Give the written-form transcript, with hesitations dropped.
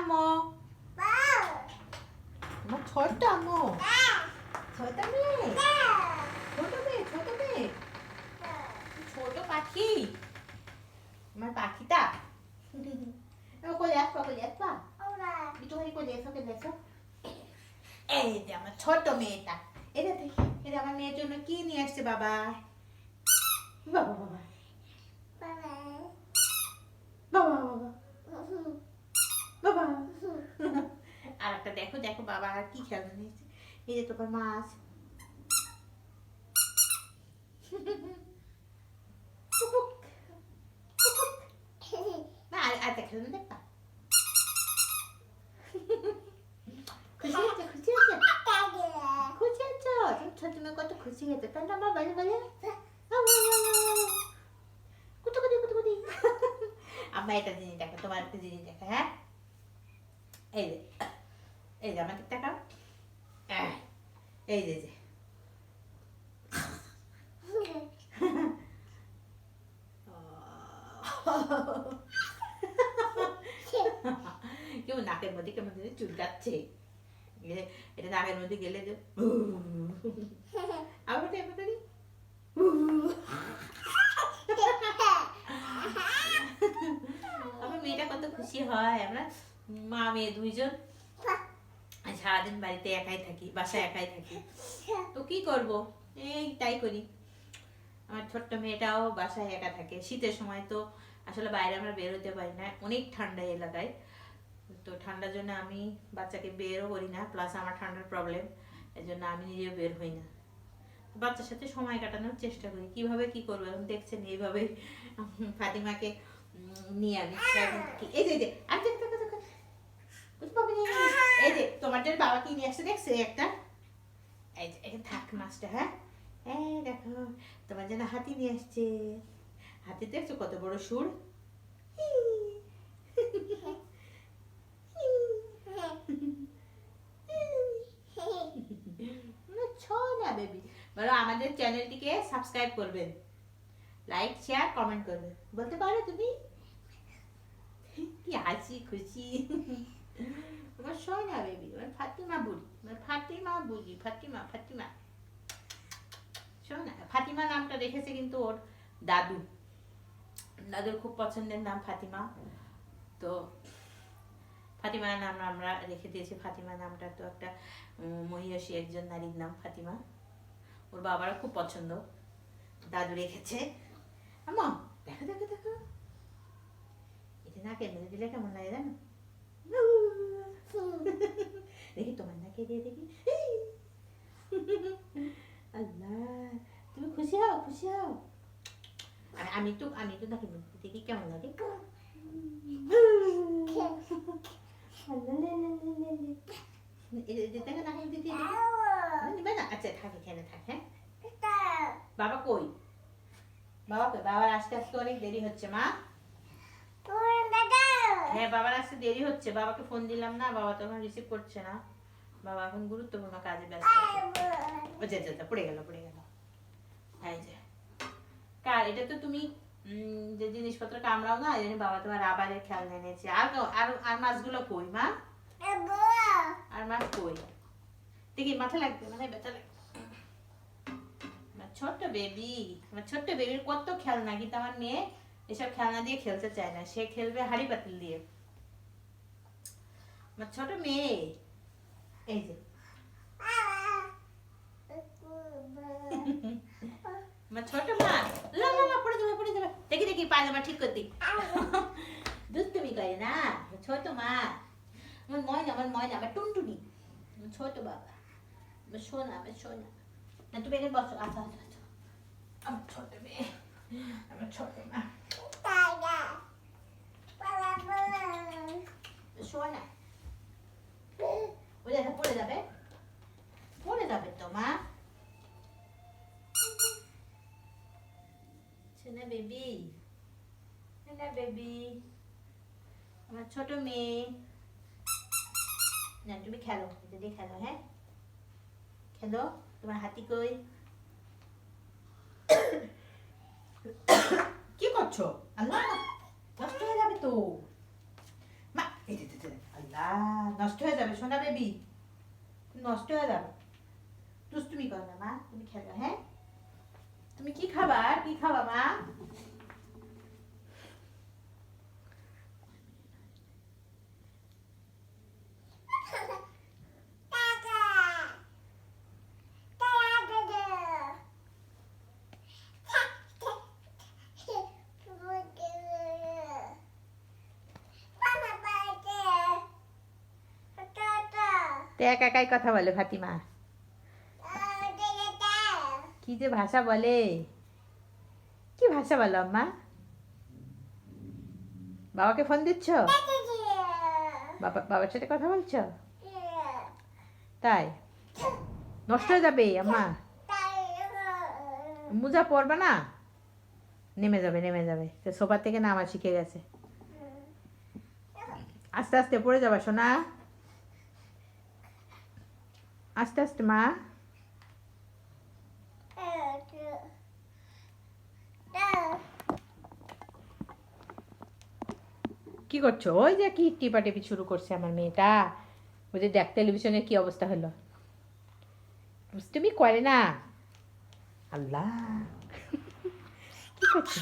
আম্মু, আমার ছোট্ট আম্মু, ছোট মেয়ে, ছোট মেয়ে, ছোট মেয়ে, ছোট পাখি, আমার পাখিটা। কোলে আসবা, কোলে আসবা, একটুখানি কোলে এসো, কোলে এসো। এই যে আমার ছোট মেয়েটা, এটা দেখি, এটা আমার মেয়ের জন্য কি নিয়ে আসছে বাবা। বাবা বাবা বাবা বাবা বাবা। আর একটা দেখো দেখো বাবা আর কি খেলনা নিয়েছে। এই যে তোমার মাছ। না আর খেলনা দেখবা। খুশি হচ্ছে, খুশি হচ্ছে, খুশি হচ্ছে। ছোট মেয়ে কত খুশি হয়েছে তাই না? মা বলে বলে কুটুকুটি কুটুকুটি। আম্মা এটা জিনিস দেখো, তোমার একটা জিনিস দেখো। হ্যাঁ, এই যে, এই যে আমাকে তাকাও। এই যে যে কেউ নাকের মধ্যে কেমন চুলকাচ্ছে। এটা নাকের মধ্যে গেলে যে আবার আমার মেয়েটা কত খুশি হয়। আমরা মা মেয়ে দুইজন সারাদিন বাড়িতে একাই থাকি, বাসায় একাই থাকি, তো কি করব, এই তাই করি। আমার ছোট্ট মেয়েটাও বাসায় একা থাকে। শীতের সময় তো আসলে বাইরে আমরা বের হতে পারি না, অনেক ঠান্ডা এলাকায়। তো ঠান্ডার জন্য আমি বাচ্চাকে বেরও করি না, প্লাস আমার ঠান্ডার প্রবলেম, এই জন্য আমি নিজেও বের হই না। বাচ্চার সাথে সময় কাটানোর চেষ্টা করি। কিভাবে কি করবো এখন দেখছেন, এইভাবে ফাতিমাকে নিয়ে আমি এই যে আর এই যে তোমার জন্য বাবা কি নিয়ে আসছে দেখছে একটা, এই যে এটা থাক মাছটা। হ্যাঁ, এই দেখো তোমার জন্য হাতি নিয়ে আসছে। হাতি দেখছো কত বড় সুর। ছোনা বেবি, বলো আমাদের চ্যানেলটিকে সাবস্ক্রাইব করবেন, লাইক শেয়ার কমেন্ট করবেন। বলতে পারো তুমি? কি হাসি খুশি। আমার সোনা বেবি, আমার ফাতিমা বুড়ি, আমার ফাতিমা বুড়ি, ফাতিমা ফাতিমা সোনা। ফাতিমা নামটা রেখেছে কিন্তু ওর দাদু, দাদুর খুব পছন্দের নাম ফাতিমা। তো ফাতিমা নাম আমরা রেখে দিয়েছি। ফাতিমা নামটা তো একটা মহিষী একজন নারীর নাম ফাতিমা, ওর বাবারা খুব পছন্দ, দাদু রেখেছে। আম্মা দেখো দেখো দেখো, এটা নাকে মেরে দিলে কেমন লাগে জানো? দেখি তোমার নাকে দিয়ে দেখি। আল্লাহ, তুমি খুশি হও, খুশি হও। আমি তো নাকে মেরে দেখি কেমন লাগে। আচ্ছা থাক এখানে থাক। হ্যাঁ, বাবা কই? বাবা কই? বাবার আসতে আসতে অনেক দেরি হচ্ছে মা। হ্যাঁ, বাবার আসতে দেরি হচ্ছে। বাবাকে ফোন দিলাম না, বাবা তো এখন রিসিভ করছে না। বাবা এখন গুরুত্বপূর্ণ কাজে ব্যস্ত আছে। পড়ে গেল পড়ে গেল। এই যে কার এটা? তো তুমি যে জিনিসপত্র কামড়াও না, এই জন্য বাবা তোমার রাবারের খেলনা এনেছে। আর আর মাছগুলো কই মা? আর মাছ কই? দেখি মাথা লাগবে, মানে ব্যথা লাগবে। আমার ছোট্ট বেবি, আমার ছোট্ট বেবির কত খেলনা, কিন্তু আমার মেয়ে এসব খেলনা দিয়ে খেলতে চায় না, সে খেলবে হাড়ি পাতিল দিয়ে। আমার ছোট মেয়ে, এই যে আমার ছোট মা। লা লা লা পড়ে যাবে পড়ে যাবে। দেখি দেখি পায়জামা ঠিক করতে। দুষ্টুমি করে না ছোট মা। আমার ময়না, আমার ময়না, আমার টুনটুনি, আমার ছোট বাবা, আমার সোনা, আমার সোনা। না তুমি এখানে বসো। আচ্ছা আচ্ছা আচ্ছা, আমার ছোট মেয়ে, আমার ছোট মা সোনা। ওই দেখো পড়ে যাবে, পড়ে যাবে তো মা। সোনা বেবি, সোনা বেবি, আমার ছোট মেয়ে। না তুমি খেলো, এটা দিয়ে খেলো। হ্যাঁ খেলো। তোমার হাতি কই? কি করছো? আল্লাহ নষ্ট হয়ে যাবে তো মা। এই আল্লাহ, নষ্ট হয়ে যাবে সোনা বেবি, নষ্ট হয়ে যাবে। দুষ্টুমি করো না মা, তুমি খেলো। হ্যাঁ, তুমি কি খাবা, কি খাবা মা? তো একা একাই কথা বলে ফাতিমা, কি যে ভাষা বলে, কি ভাষা বলো আম্মা? বাবাকে ফোন দিচ্ছ? বাবার সাথে কথা বলছো? তাই নষ্ট হয়ে যাবে আম্মা, মোজা পরবে না, নেমে যাবে নেমে যাবে। তো সোফা থেকে নামা শিখে গেছে, আস্তে আস্তে পড়ে যাবা সোনা, আস্তে আস্তে মা। কি করছো? ওই যে কি টিপাটিপি শুরু করছে আমার মেয়েটা, ওই যে দেখ টেলিভিশনের কি অবস্থা হলো, দুষ্টুমি করে না। আল্লাহ কি করছো?